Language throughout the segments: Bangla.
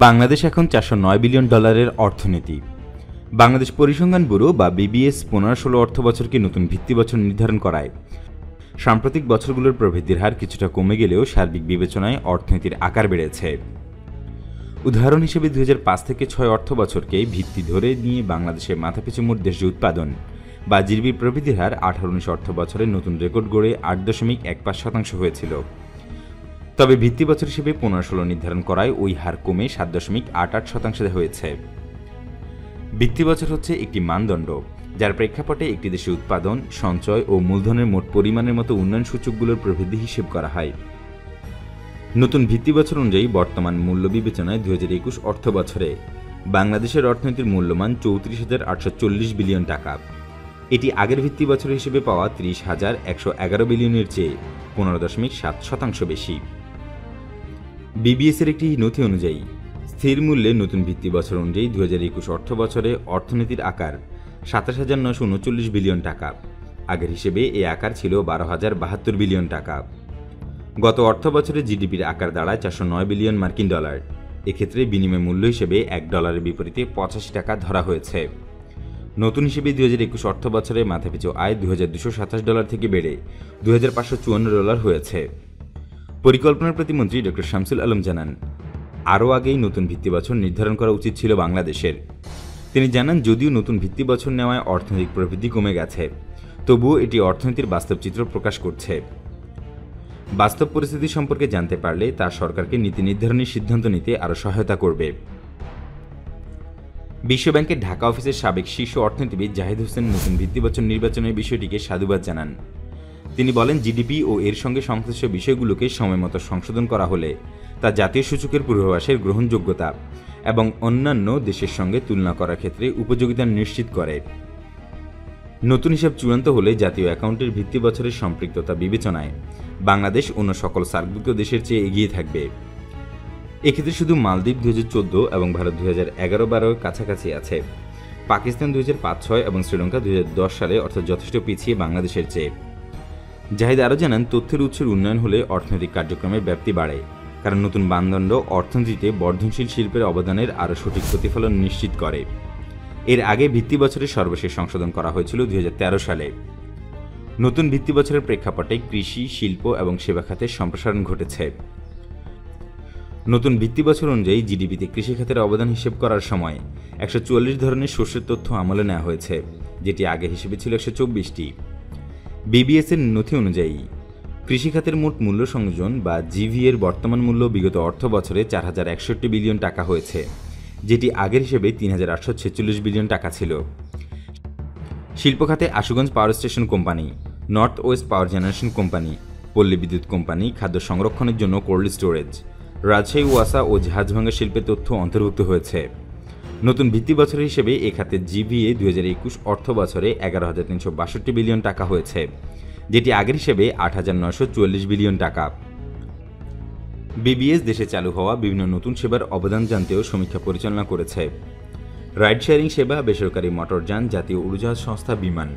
বাংলাদেশ এখন $409 বিলিয়ন অর্থনীতি। বাংলাদেশ পরিসংখ্যান ব্যুরো বা বিবিএস 15-16 অর্থ বছরকে নতুন ভিত্তি বছর নির্ধারণ করায়। সাম্প্রতিক বছরগুলোর প্রবৃদ্ধির হার কিছুটা কমে গেলেও সার্বিক বিবেচনায় অর্থনীতির আকার বেড়েছে। উদাহরণ হিসেবে 2005 থেকে 6 অর্থ বছরকে ভিত্তি ধরে নিয়ে বাংলাদেশের মাথাপিছু মোট দেশীয় উৎপাদন বা জিডিপি প্রবৃদ্ধির হার 18-19 অর্থ বছরে নতুন রেকর্ড গড়ে 8.15% হয়েছিল। তবে ভিত্তি বছর হিসেবে 15-16 নির্ধারণ করায় ওই হার কমে 7.88% হয়েছে। ভিত্তি বছর হচ্ছে একটি মানদণ্ড যার প্রেক্ষাপটে একটি দেশে উৎপাদন, সঞ্চয় ও মূলধনের মোট পরিমাণের মতো উন্নয়ন সূচকগুলোর প্রবৃদ্ধি হিসেব করা হয়। নতুন ভিত্তি বছর অনুযায়ী বর্তমান মূল্য বিবেচনায় 2021 অর্থ বছরে বাংলাদেশের অর্থনীতির মূল্যমান 34,840 বিলিয়ন টাকা। এটি আগের ভিত্তি বছর হিসেবে পাওয়া 30,111 বিলিয়নের চেয়ে 15.7% বেশি। বিবিএস-এর একটি নথি অনুযায়ী স্থির মূল্যে নতুন ভিত্তি বছর অনুযায়ী 2021 অর্থ বছরে অর্থনীতির আকার 27,939 বিলিয়ন টাকা। আগের হিসেবে এ আকার ছিল 12,072 বিলিয়ন টাকা। গত অর্থ বছরে জিডিপির আকার দাঁড়ায় 409 বিলিয়ন মার্কিন ডলার। এক্ষেত্রে বিনিময় মূল্য হিসেবে $1 বিপরীতে 85 টাকা ধরা হয়েছে। নতুন হিসেবে 2021 অর্থ বছরে মাথাপিছু আয় $2,227 থেকে বেড়ে $2,554 হয়েছে। পরিকল্পনার প্রতিমন্ত্রী ডক্টর শামসুল আলম জানান, আরও আগেই নতুন ভিত্তি বছর নির্ধারণ করা উচিত ছিল বাংলাদেশের। তিনি জানান, যদিও নতুন ভিত্তি বছর নেওয়ায় অর্থনৈতিক প্রবৃদ্ধি কমে গেছে, তবুও এটি অর্থনীতির বাস্তব চিত্র প্রকাশ করছে। বাস্তব পরিস্থিতি সম্পর্কে জানতে পারলে তা সরকারকে নীতি নির্ধারণের সিদ্ধান্ত নিতে আরও সহায়তা করবে। বিশ্বব্যাংকের ঢাকা অফিসের সাবেক শীর্ষ অর্থনীতিবিদ জাহিদ হোসেন নতুন ভিত্তি বছর নির্বাচনের বিষয়টিকে সাধুবাদ জানান। তিনি বলেন, জিডিপি ও এর সঙ্গে সংশ্লিষ্ট বিষয়গুলোকে সময়মতো সংশোধন করা হলে তা জাতীয় সূচকের পূর্বাভাসের গ্রহণযোগ্যতা এবং অন্যান্য দেশের সঙ্গে তুলনা করার ক্ষেত্রে উপযোগিতা নিশ্চিত করে। নতুন হিসাব চূড়ান্ত হলে জাতীয় অ্যাকাউন্টের ভিত্তি বছরের সম্পৃক্ততা বিবেচনায় বাংলাদেশ অন্য সকল সার্কভুক্ত দেশের চেয়ে এগিয়ে থাকবে। এক্ষেত্রে শুধু মালদ্বীপ 2014 এবং ভারত 2011-12 কাছাকাছি আছে। পাকিস্তান 2005-6 এবং শ্রীলঙ্কা 2010 সালে অর্থাৎ যথেষ্ট পিছিয়ে বাংলাদেশের চেয়ে। জাহিদ আরও জানান, তথ্যের উৎসের উন্নয়ন হলে অর্থনৈতিক কার্যক্রমের ব্যাপ্তি বাড়ে, কারণ নতুন মানদণ্ড অর্থনীতিতে বর্ধনশীল শিল্পের অবদানের আরও সঠিক প্রতিফলন নিশ্চিত করে। এর আগে ভিত্তি বছরের সর্বশেষ সংশোধন করা হয়েছিল 2013 সালে। নতুন ভিত্তি বছরের প্রেক্ষাপটে কৃষি, শিল্প এবং সেবা খাতের সম্প্রসারণ ঘটেছে। নতুন ভিত্তি বছর অনুযায়ী জিডিপিতে কৃষি খাতের অবদান হিসেব করার সময় 144 ধরনের শস্যের তথ্য আমলে নেওয়া হয়েছে, যেটি আগে হিসেবে ছিল 124টি। বিবিএস-এর নথি অনুযায়ী কৃষি খাতের মোট মূল্য সংযোজন বা জিভি-এর বর্তমান মূল্য বিগত অর্থ বছরে 4,061 বিলিয়ন টাকা হয়েছে, যেটি আগের হিসেবে 3,846 বিলিয়ন টাকা ছিল। শিল্প খাতে Ashuganj power station company, north West পাওয়ার জেনারেশন কোম্পানি, পল্লী বিদ্যুৎ কোম্পানি, খাদ্য সংরক্ষণের জন্য কোল্ড স্টোরেজ, রাজশাহী ওয়াসা ও জাহাজ ভাঙা শিল্পের তথ্য অন্তর্ভুক্ত হয়েছে। নতুন ভিত্তি বছর হিসেবে এ খাতের জিভিএ 2021 অর্থ বছরে 11,362 বিলিয়ন টাকা হয়েছে, যেটি আগের হিসেবে 8,944 বিলিয়ন টাকা। বিবিএস দেশে চালু হওয়া বিভিন্ন নতুন সেবার অবদান জানতেও সমীক্ষা পরিচালনা করেছে। রাইড শেয়ারিং সেবা, বেসরকারি মোটরযান, জাতীয় উড়োজাহাজ সংস্থা বিমান,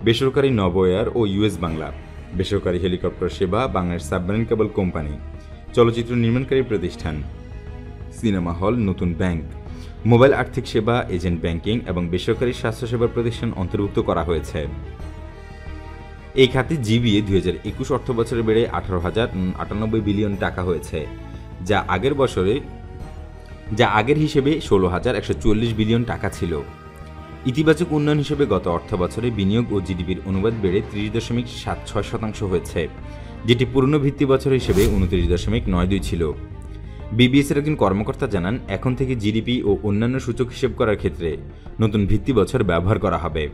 বেসরকারি নভোএয়ার ও ইউএস বাংলা, বেসরকারি হেলিকপ্টার সেবা, বাংলাদেশ সাবমেরিন কেবল কোম্পানি, চলচ্চিত্র নির্মাণকারী প্রতিষ্ঠান, সিনেমা হল, নতুন ব্যাংক, মোবাইল আর্থিক সেবা, এজেন্ট ব্যাংকিং এবং বেসরকারি স্বাস্থ্যসেবা প্রতিষ্ঠান অন্তর্ভুক্ত করা হয়েছে। এই খাতে জিবিএ 2021 অর্থ বছরে বেড়ে 18,098 বিলিয়ন টাকা হয়েছে, যা আগের হিসেবে 16,144 বিলিয়ন টাকা ছিল। ইতিবাচক উন্নয়ন হিসেবে গত অর্থ বছরে বিনিয়োগ ও জিডিপির অনুপাত বেড়ে 30.76% হয়েছে, যেটি পুরনো ভিত্তি বছর হিসেবে 29.92 ছিল। বিবিএস-এর একজন কর্মকর্তা জানান, এখন থেকে জিডিপি ও অন্যান্য সূচক হিসেব করার ক্ষেত্রে নতুন ভিত্তি বছর ব্যবহার করা হবে।